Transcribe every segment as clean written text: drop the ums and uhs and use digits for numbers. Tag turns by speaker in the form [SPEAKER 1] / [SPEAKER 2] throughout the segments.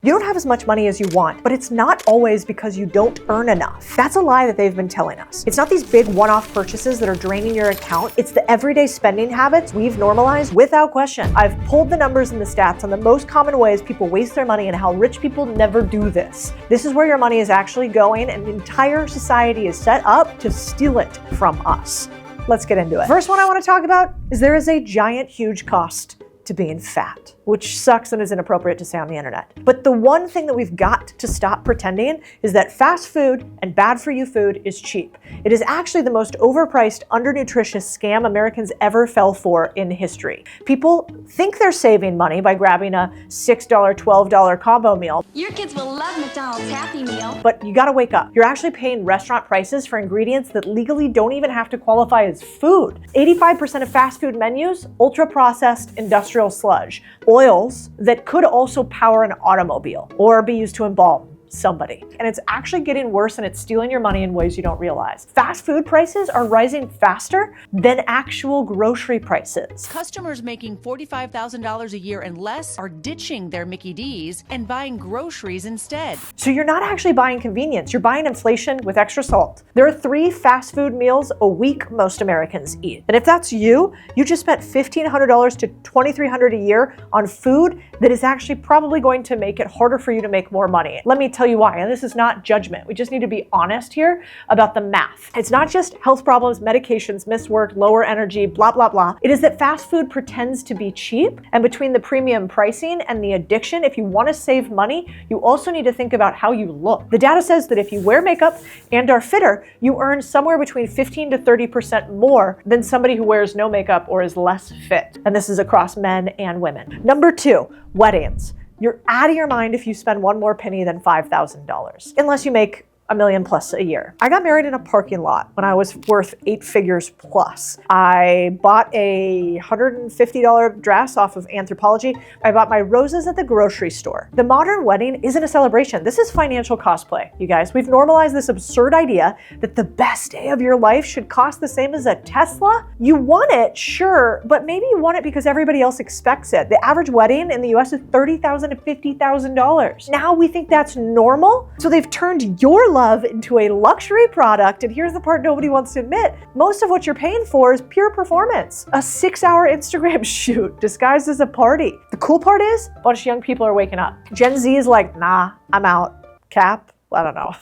[SPEAKER 1] You don't have as much money as you want, but it's not always because you don't earn enough. That's a lie that they've been telling us. It's not these big one-off purchases that are draining your account. It's the everyday spending habits we've normalized without question. I've pulled the numbers and the stats on the most common ways people waste their money and how rich people never do this. This is where your money is actually going, and the entire society is set up to steal it from us. Let's get into it. First one I want to talk about is there is a giant, huge cost to being fat, which sucks and is inappropriate to say on the internet. But the one thing that we've got to stop pretending is that fast food and bad for you food is cheap. It is actually the most overpriced, undernutritious scam Americans ever fell for in history. People think they're saving money by grabbing a $6, $12 combo meal.
[SPEAKER 2] Your kids will love McDonald's Happy Meal.
[SPEAKER 1] But you gotta wake up. You're actually paying restaurant prices for ingredients that legally don't even have to qualify as food. 85% of fast food menus, ultra-processed industrial sludge. Oils that could also power an automobile or be used to embalm somebody. And it's actually getting worse, and it's stealing your money in ways you don't realize. Fast food prices are rising faster than actual grocery prices.
[SPEAKER 3] Customers making $45,000 a year and less are ditching their Mickey D's and buying groceries instead.
[SPEAKER 1] So you're not actually buying convenience, you're buying inflation with extra salt. There are 3 fast food meals a week most Americans eat. And if that's you, you just spent $1,500 to $2,300 a year on food that is actually probably going to make it harder for you to make more money. Let me tell you why, and this is not judgment. We just need to be honest here about the math. It's not just health problems, medications, missed work, lower energy, blah, blah, blah. It is that fast food pretends to be cheap, and between the premium pricing and the addiction, if you want to save money, you also need to think about how you look. The data says that if you wear makeup and are fitter, you earn somewhere between 15 to 30% more than somebody who wears no makeup or is less fit. And this is across men and women. Number 2, weddings. You're out of your mind if you spend one more penny than $5,000, unless you make $1 million plus a year. I got married in a parking lot when I was worth 8 figures plus. I bought a $150 dress off of Anthropologie. I bought my roses at the grocery store. The modern wedding isn't a celebration. This is financial cosplay, you guys. We've normalized this absurd idea that the best day of your life should cost the same as a Tesla. You want it, sure, but maybe you want it because everybody else expects it. The average wedding in the US is $30,000 to $50,000. Now we think that's normal, so they've turned your love into a luxury product, and here's the part nobody wants to admit. Most of what you're paying for is pure performance. A 6-hour Instagram shoot disguised as a party. The cool part is, a bunch of young people are waking up. Gen Z is like, nah, I'm out. Cap? I don't know.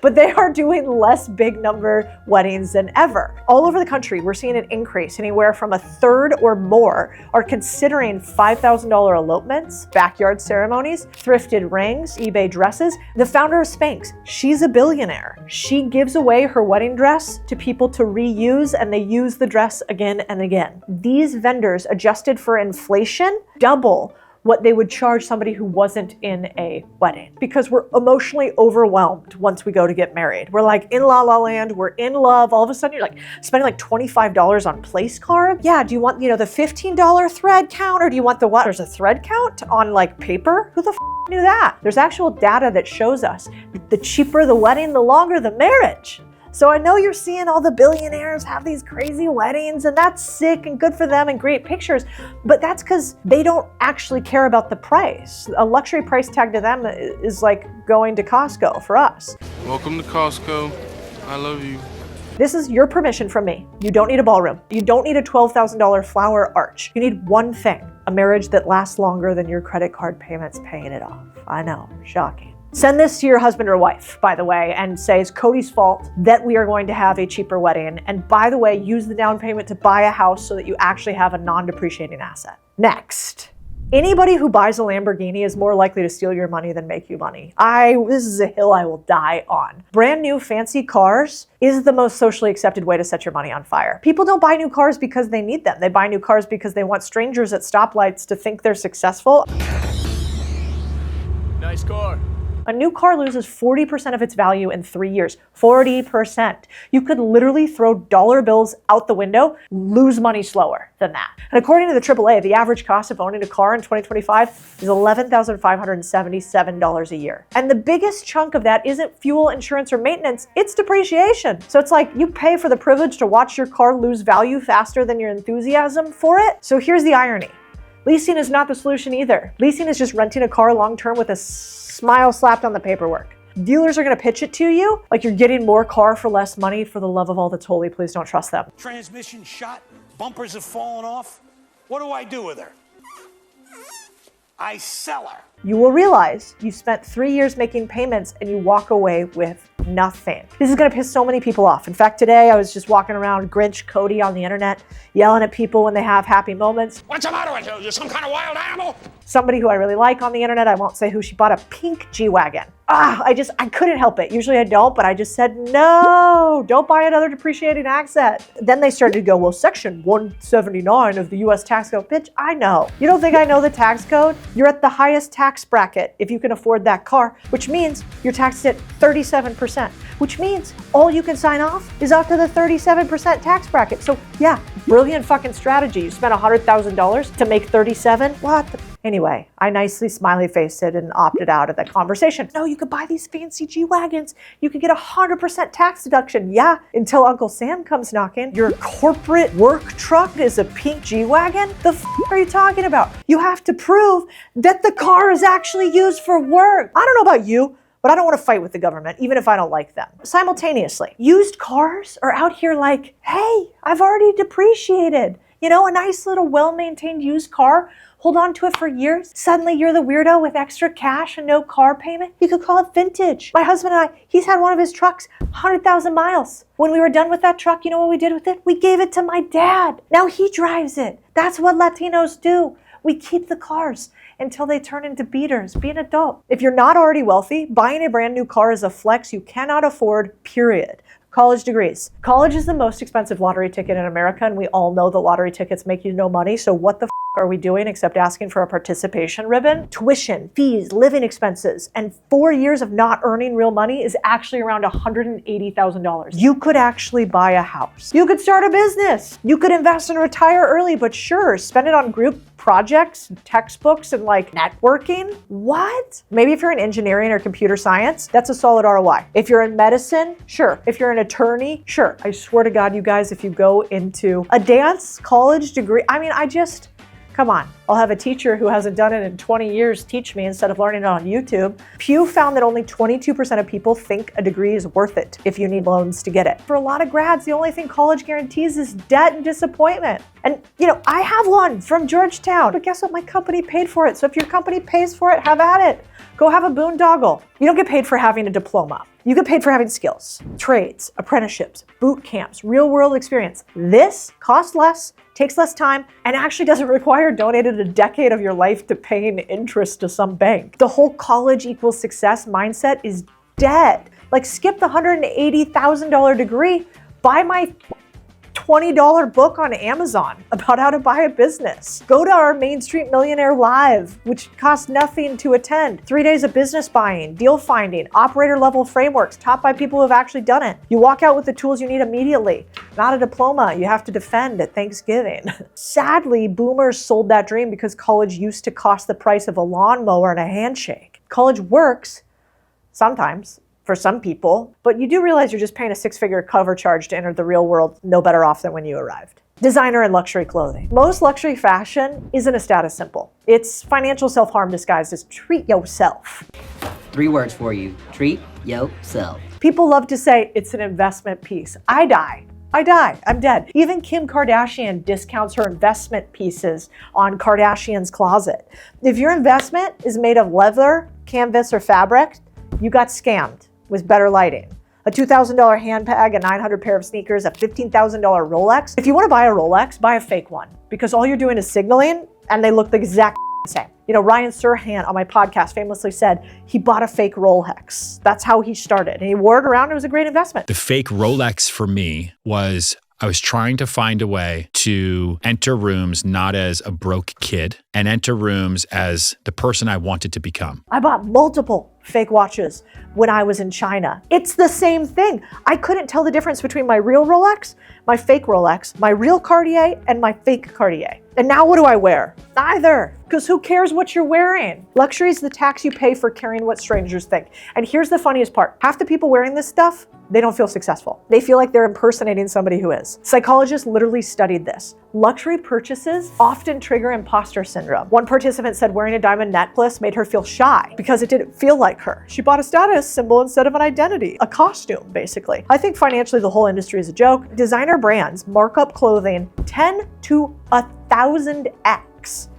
[SPEAKER 1] But they are doing less big number weddings than ever. All over the country, we're seeing an increase. Anywhere from a third or more are considering $5,000 elopements, backyard ceremonies, thrifted rings, eBay dresses. The founder of Spanx, she's a billionaire. She gives away her wedding dress to people to reuse, and they use the dress again and again. These vendors, adjusted for inflation, double what they would charge somebody who wasn't in a wedding, because we're emotionally overwhelmed once we go to get married. We're like in la la land, we're in love. All of a sudden you're like spending like $25 on place cards. Yeah, do you want, the $15 thread count, or do you want the what? There's a thread count on like paper? Who the knew that? There's actual data that shows us that the cheaper the wedding, the longer the marriage. So I know you're seeing all the billionaires have these crazy weddings, and that's sick and good for them and great pictures, but that's because they don't actually care about the price. A luxury price tag to them is like going to Costco for us.
[SPEAKER 4] Welcome to Costco. I love you.
[SPEAKER 1] This is your permission from me. You don't need a ballroom. You don't need a $12,000 flower arch. You need one thing: a marriage that lasts longer than your credit card payments paying it off. I know, shocking. Send this to your husband or wife, by the way, and say it's Codie's fault that we are going to have a cheaper wedding. And by the way, use the down payment to buy a house so that you actually have a non-depreciating asset. Next. Anybody who buys a Lamborghini is more likely to steal your money than make you money. This is a hill I will die on. Brand new fancy cars is the most socially accepted way to set your money on fire. People don't buy new cars because they need them. They buy new cars because they want strangers at stoplights to think they're successful.
[SPEAKER 5] Nice car.
[SPEAKER 1] A new car loses 40% of its value in 3 years. 40%. You could literally throw dollar bills out the window, lose money slower than that. And according to the AAA, the average cost of owning a car in 2025 is $11,577 a year. And the biggest chunk of that isn't fuel, insurance, or maintenance, it's depreciation. So it's like you pay for the privilege to watch your car lose value faster than your enthusiasm for it. So here's the irony. Leasing is not the solution either. Leasing is just renting a car long-term with a smile slapped on the paperwork. Dealers are going to pitch it to you like you're getting more car for less money. For the love of all that's holy, please don't trust them.
[SPEAKER 5] Transmission shot, bumpers have fallen off. What do I do with her? I sell her.
[SPEAKER 1] You will realize you spent 3 years making payments and you walk away with nothing. This is going to piss so many people off. In fact, today I was just walking around Grinch Codie on the internet, yelling at people when they have happy moments.
[SPEAKER 5] What's the matter with you? You some kind of wild animal?
[SPEAKER 1] Somebody who I really like on the internet, I won't say who, she bought a pink G-Wagon. I couldn't help it. Usually I don't, but I just said, no, don't buy another depreciating asset. Then they started to go, well, section 179 of the US tax code. Bitch, I know. You don't think I know the tax code? You're at the highest tax bracket if you can afford that car, which means you're taxed at 37%, which means all you can sign off is up to the 37% tax bracket. So yeah, brilliant fucking strategy. You spent $100,000 to make 37. What the? Anyway, I nicely smiley faced it and opted out of that conversation. No, you could buy these fancy G-Wagons. You could get 100% tax deduction. Yeah, until Uncle Sam comes knocking. Your corporate work truck is a pink G-Wagon? The f are you talking about? You have to prove that the car is actually used for work. I don't know about you, but I don't want to fight with the government, even if I don't like them. Simultaneously, used cars are out here like, hey, I've already depreciated. You know, a nice little well-maintained used car, hold on to it for years. Suddenly you're the weirdo with extra cash and no car payment. You could call it vintage. My husband and I, he's had one of his trucks 100,000 miles. When we were done with that truck, you know what we did with it? We gave it to my dad. Now he drives it. That's what Latinos do. We keep the cars until they turn into beaters. Be an adult. If you're not already wealthy, buying a brand new car is a flex you cannot afford, period. College degrees. College is the most expensive lottery ticket in America, and we all know the lottery tickets make you no money, so what the f are we doing except asking for a participation ribbon? Tuition, fees, living expenses, and 4 years of not earning real money is actually around $180,000. You could actually buy a house. You could start a business. You could invest and retire early, but sure, spend it on group projects, textbooks, and like networking? What? Maybe if you're in engineering or computer science, that's a solid ROI. If you're in medicine, sure. If you're an attorney, sure. I swear to God, you guys, if you go into a dance college degree, come on. I'll have a teacher who hasn't done it in 20 years teach me instead of learning it on YouTube. Pew found that only 22% of people think a degree is worth it if you need loans to get it. For a lot of grads, the only thing college guarantees is debt and disappointment. And you know, I have one from Georgetown, but guess what? My company paid for it. So if your company pays for it, have at it. Go have a boondoggle. You don't get paid for having a diploma. You get paid for having skills, trades, apprenticeships, boot camps, real world experience. This costs less, takes less time, and actually doesn't require donating a decade of your life to paying interest to some bank. The whole college equals success mindset is dead. Like, skip the $180,000 degree, buy my $20 book on Amazon about how to buy a business. Go to our Main Street Millionaire Live, which costs nothing to attend. 3 days of business buying, deal finding, operator level frameworks taught by people who have actually done it. You walk out with the tools you need immediately. Not a diploma you have to defend at Thanksgiving. Sadly, boomers sold that dream because college used to cost the price of a lawnmower and a handshake. College works sometimes, for some people, but you do realize you're just paying a six-figure cover charge to enter the real world no better off than when you arrived. Designer and luxury clothing. Most luxury fashion isn't a status symbol. It's financial self-harm disguised as treat yourself.
[SPEAKER 6] 3 words for you. Treat yourself.
[SPEAKER 1] People love to say it's an investment piece. I die, I'm dead. Even Kim Kardashian discounts her investment pieces on Kardashian's Closet. If your investment is made of leather, canvas, or fabric, you got scammed with better lighting. A $2,000 handbag, a $900 pair of sneakers, a $15,000 Rolex. If you want to buy a Rolex, buy a fake one, because all you're doing is signaling and they look the exact same. You know, Ryan Serhant on my podcast famously said he bought a fake Rolex. That's how he started. And he wore it around. It was a great investment.
[SPEAKER 7] The fake Rolex for me was I was trying to find a way to enter rooms not as a broke kid and enter rooms as the person I wanted to become.
[SPEAKER 1] I bought multiple fake watches when I was in China. It's the same thing. I couldn't tell the difference between my real Rolex, my fake Rolex, my real Cartier, and my fake Cartier. And now what do I wear? Neither, because who cares what you're wearing? Luxury is the tax you pay for caring what strangers think. And here's the funniest part. Half the people wearing this stuff, they don't feel successful. They feel like they're impersonating somebody who is. Psychologists literally studied this. Luxury purchases often trigger imposter syndrome. One participant said wearing a diamond necklace made her feel shy because it didn't feel like her. She bought a status symbol instead of an identity, a costume, basically. I think financially the whole industry is a joke. Designer brands mark up clothing 10 to 1,000x.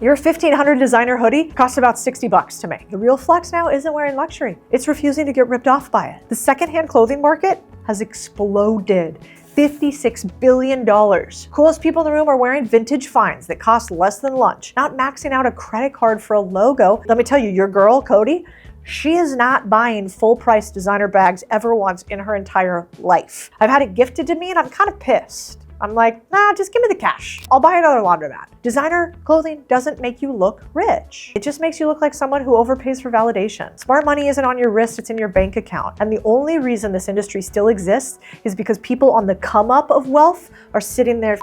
[SPEAKER 1] Your $1,500 designer hoodie costs about 60 bucks to make. The real flex now isn't wearing luxury. It's refusing to get ripped off by it. The secondhand clothing market has exploded. $56 billion. Coolest people in the room are wearing vintage finds that cost less than lunch, not maxing out a credit card for a logo. Let me tell you, your girl, Codie, she is not buying full price designer bags ever once in her entire life. I've had it gifted to me and I'm kind of pissed. I'm like, nah, just give me the cash. I'll buy another laundromat. Designer clothing doesn't make you look rich. It just makes you look like someone who overpays for validation. Smart money isn't on your wrist, it's in your bank account. And the only reason this industry still exists is because people on the come up of wealth are sitting there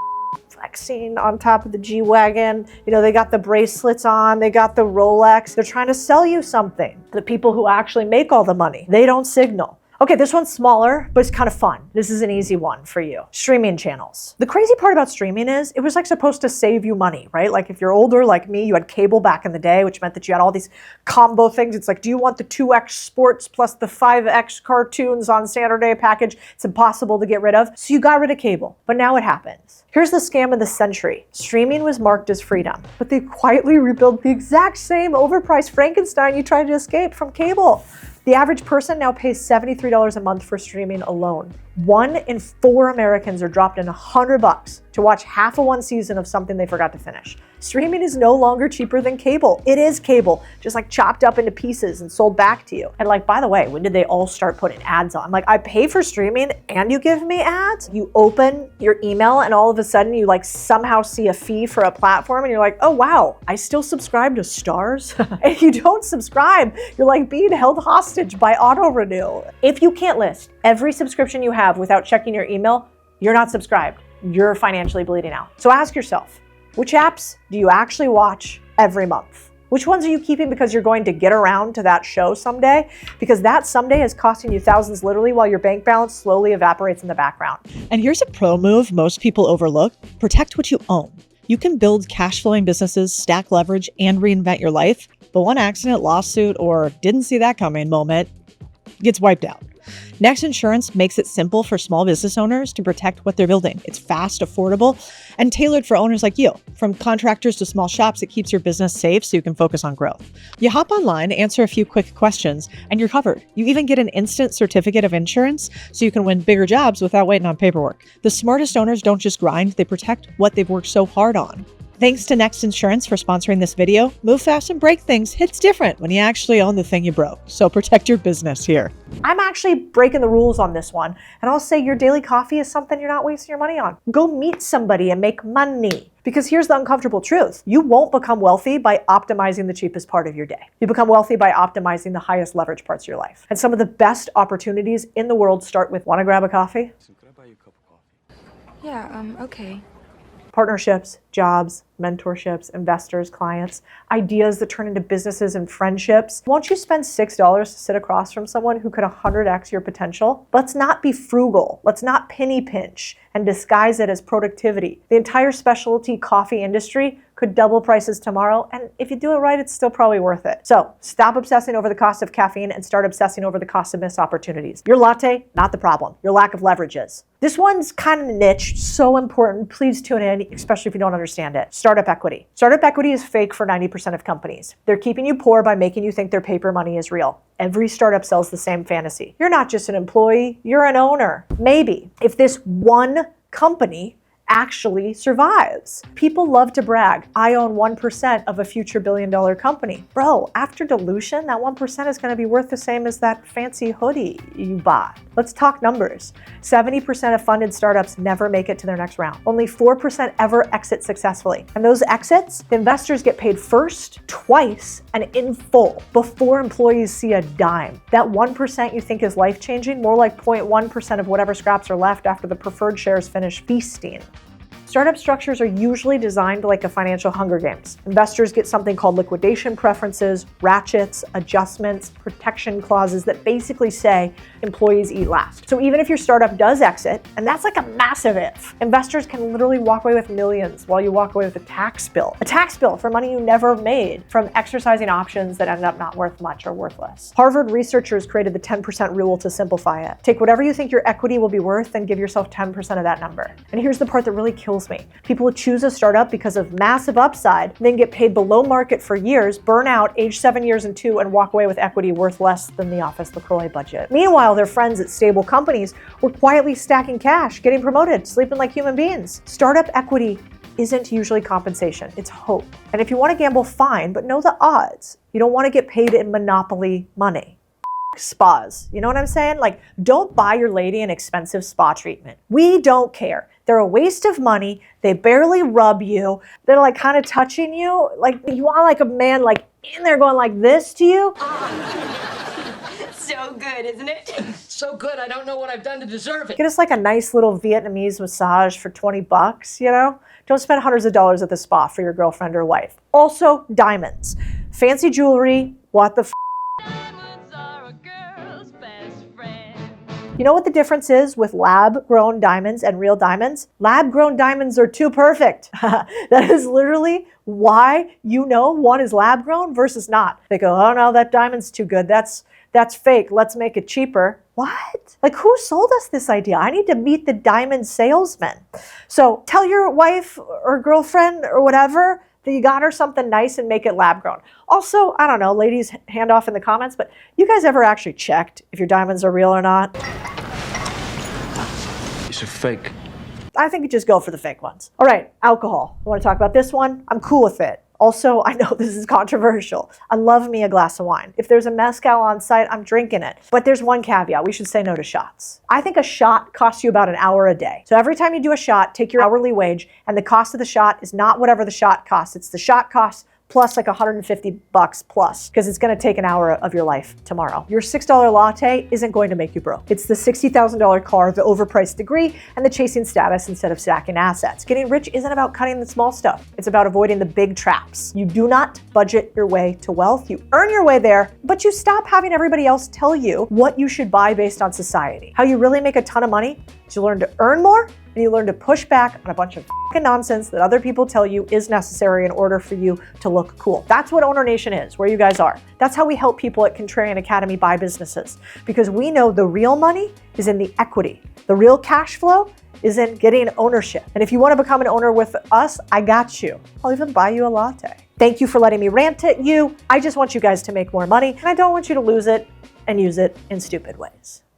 [SPEAKER 1] flexing on top of the G-Wagon. You know, they got the bracelets on, they got the Rolex. They're trying to sell you something. The people who actually make all the money, they don't signal. Okay, this one's smaller, but it's kind of fun. This is an easy one for you. Streaming channels. The crazy part about streaming is it was like supposed to save you money, right? Like if you're older like me, you had cable back in the day, which meant that you had all these combo things. It's like, do you want the 2X sports plus the 5X cartoons on Saturday package? It's impossible to get rid of. So you got rid of cable, but now it happens. Here's the scam of the century. Streaming was marked as freedom, but they quietly rebuilt the exact same overpriced Frankenstein you tried to escape from cable. The average person now pays $73 a month for streaming alone. 1 in 4 Americans are dropped in $100 to watch half of one season of something they forgot to finish. Streaming is no longer cheaper than cable. It is cable, just like chopped up into pieces and sold back to you. And like, by the way, when did they all start putting ads on? Like, I pay for streaming and you give me ads? You open your email and all of a sudden you like somehow see a fee for a platform and you're like, oh wow, I still subscribe to Stars? And you don't subscribe, you're like being held hostage by auto renew. If you can't list every subscription you have without checking your email, you're not subscribed. You're financially bleeding out. So ask yourself, which apps do you actually watch every month? Which ones are you keeping because you're going to get around to that show someday? Because that someday is costing you thousands literally while your bank balance slowly evaporates in the background.
[SPEAKER 8] And here's a pro move most people overlook. Protect what you own. You can build cash flowing businesses, stack leverage, and reinvent your life. But one accident, lawsuit, or didn't see that coming moment gets wiped out. Next Insurance makes it simple for small business owners to protect what they're building. It's fast, affordable, and tailored for owners like you. From contractors to small shops, it keeps your business safe so you can focus on growth. You hop online, answer a few quick questions, and you're covered. You even get an instant certificate of insurance so you can win bigger jobs without waiting on paperwork. The smartest owners don't just grind, they protect what they've worked so hard on. Thanks to Next Insurance for sponsoring this video. Move fast and break things hits different when you actually own the thing you broke. So protect your business here.
[SPEAKER 1] I'm actually breaking the rules on this one, and I'll say your daily coffee is something you're not wasting your money on. Go meet somebody and make money. Because here's the uncomfortable truth. You won't become wealthy by optimizing the cheapest part of your day. You become wealthy by optimizing the highest leverage parts of your life. And some of the best opportunities in the world start with, wanna grab a coffee?
[SPEAKER 9] Could I buy you a cup of coffee? Yeah, okay.
[SPEAKER 1] Partnerships, jobs, mentorships, investors, clients, ideas that turn into businesses and friendships. Won't you spend $6 to sit across from someone who could 100x your potential? Let's not be frugal. Let's not penny pinch and disguise it as productivity. The entire specialty coffee industry could double prices tomorrow, and if you do it right, it's still probably worth it. So stop obsessing over the cost of caffeine and start obsessing over the cost of missed opportunities. Your latte, not the problem. Your lack of leverage is. This one's kind of niche, so important. Please tune in, especially if you don't understand it. Startup equity. Startup equity is fake for 90% of companies. They're keeping you poor by making you think their paper money is real. Every startup sells the same fantasy. You're not just an employee, you're an owner. Maybe if this one company actually survives. People love to brag. I own 1% of a future billion-dollar company. Bro, after dilution, that 1% is going to be worth the same as that fancy hoodie you bought. Let's talk numbers. 70% of funded startups never make it to their next round. Only 4% ever exit successfully. And those exits, the investors get paid first, twice, and in full before employees see a dime. That 1% you think is life-changing, more like 0.1% of whatever scraps are left after the preferred shares finish feasting. Startup structures are usually designed like a financial Hunger Games. Investors get something called liquidation preferences, ratchets, adjustments, protection clauses that basically say employees eat last. So even if your startup does exit, and that's like a massive if, investors can literally walk away with millions while you walk away with a tax bill. A tax bill for money you never made from exercising options that ended up not worth much or worthless. Harvard researchers created the 10% rule to simplify it. Take whatever you think your equity will be worth and give yourself 10% of that number. And here's the part that really kills me. People who choose a startup because of massive upside, then get paid below market for years, burn out, age 7 years and 2, and walk away with equity worth less than the Office LaCroix budget. Meanwhile, their friends at stable companies were quietly stacking cash, getting promoted, sleeping like human beings. Startup equity isn't usually compensation, it's hope. And if you want to gamble, fine, but know the odds. You don't want to get paid in monopoly money. Spas, you know what I'm saying? Like, don't buy your lady an expensive spa treatment. We don't care. They're a waste of money. They barely rub you. They're like kind of touching you. Like, you want like a man like in there going like this to you?
[SPEAKER 2] So good, isn't it?
[SPEAKER 10] So good, I don't know what I've done to deserve it.
[SPEAKER 1] Get us like a nice little Vietnamese massage for 20 bucks, you know? Don't spend hundreds of dollars at the spa for your girlfriend or wife. Also, diamonds. Fancy jewelry, what the f***? You know what the difference is with lab-grown diamonds and real diamonds? Lab-grown diamonds are too perfect. That is literally why you know one is lab-grown versus not. They go, oh no, that diamond's too good. That's fake. Let's make it cheaper. What? Like, who sold us this idea? I need to meet the diamond salesman. So tell your wife or girlfriend or whatever that you got her something nice and make it lab grown. Also, I don't know, ladies, hand off in the comments, but you guys ever actually checked if your diamonds are real or not?
[SPEAKER 4] It's a fake.
[SPEAKER 1] I think you just go for the fake ones. All right, alcohol. I want to talk about this one. I'm cool with it. Also, I know this is controversial. I love me a glass of wine. If there's a mezcal on site, I'm drinking it. But there's one caveat. We should say no to shots. I think a shot costs you about an hour a day. So every time you do a shot, take your hourly wage, and the cost of the shot is not whatever the shot costs. It's the shot cost plus like $150 plus, because it's gonna take an hour of your life tomorrow. Your $6 latte isn't going to make you broke. It's the $60,000 car, the overpriced degree, and the chasing status instead of stacking assets. Getting rich isn't about cutting the small stuff. It's about avoiding the big traps. You do not budget your way to wealth. You earn your way there, but you stop having everybody else tell you what you should buy based on society. How you really make a ton of money is you learn to earn more, and you learn to push back on a bunch of fucking nonsense that other people tell you is necessary in order for you to look cool. That's what Owner Nation is, where you guys are. That's how we help people at Contrarian Academy buy businesses, because we know the real money is in the equity. The real cash flow is in getting ownership. And if you want to become an owner with us, I got you. I'll even buy you a latte. Thank you for letting me rant at you. I just want you guys to make more money, and I don't want you to lose it and use it in stupid ways.